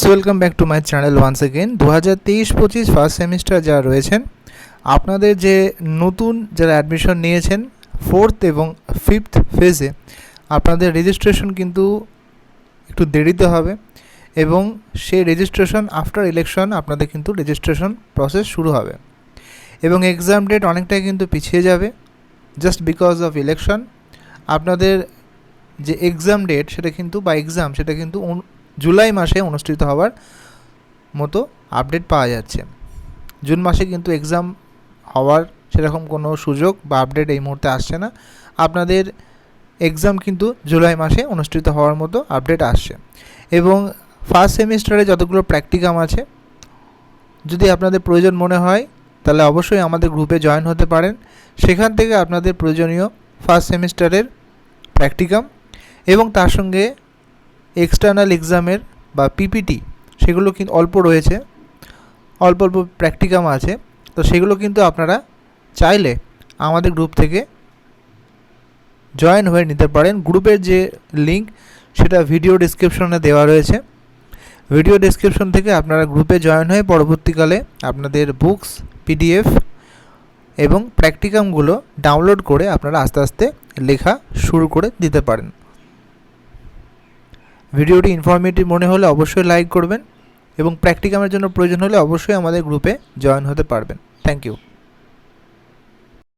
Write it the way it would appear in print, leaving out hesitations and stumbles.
Welcome back to my channel once again. 2023-25 first semester যারা রয়েছেন, আপনাদের যে নতুন যারা অ্যাডমিশন নিয়েছেন 4th এবং 5th ফেজে, আপনাদের রেজিস্ট্রেশন কিন্তু একটু দেরিতে হবে এবং সেই রেজিস্ট্রেশন আফটার ইলেকশন আপনাদের কিন্তু রেজিস্ট্রেশন প্রসেস শুরু হবে এবং এক্সাম ডেট অনেকটাই কিন্তু পিছিয়ে যাবে জাস্ট বিকজ অফ ইলেকশন। আপনাদের যে এক্সাম ডেট সেটা কিন্তু জুলাই মাসে অনুষ্ঠিত হওয়ার মতো আপডেট পাওয়া যাচ্ছে। জুন মাসে কিন্তু এক্সাম হওয়ার সেরকম কোনো সুযোগ বা আপডেট এই মুহূর্তে আসছে না। আপনাদের এক্সাম কিন্তু জুলাই মাসে অনুষ্ঠিত হওয়ার মতো আপডেট আসছে এবং ফার্স্ট সেমিস্টারে যতগুলো প্র্যাকটিকাম আছে, যদি আপনাদের প্রয়োজন মনে হয় তাহলে অবশ্যই আমাদের গ্রুপে জয়েন হতে পারেন। সেখান থেকে আপনাদের প্রয়োজনীয় ফার্স্ট সেমিস্টারের প্র্যাকটিকাম এবং তার সঙ্গে এক্সটার্নাল এক্সামের বা পিপিটি সেগুলো কিন্তু অল্প রয়েছে, অল্প প্র্যাকটিকাম আছে, তো সেগুলো কিন্তু আপনারা চাইলে আমাদের গ্রুপ থেকে জয়েন হয়ে নিতে পারেন। গ্রুপের যে লিঙ্ক সেটা ভিডিও ডেসক্রিপশনে দেওয়া রয়েছে। ভিডিও ডেসক্রিপশন থেকে আপনারা গ্রুপে জয়েন হয়ে পরবর্তীকালে আপনাদের বুকস, পিডিএফ এবং প্র্যাকটিকামগুলো ডাউনলোড করে আপনারা আস্তে আস্তে লেখা শুরু করে দিতে পারেন। ভিডিওটি ইনফরমেটিভ মনে হলে অবশ্যই লাইক করবেন এবং প্র্যাকটিকামের জন্য প্রয়োজন হলে অবশ্যই আমাদের গ্রুপে জয়েন হতে পারবেন। Thank you.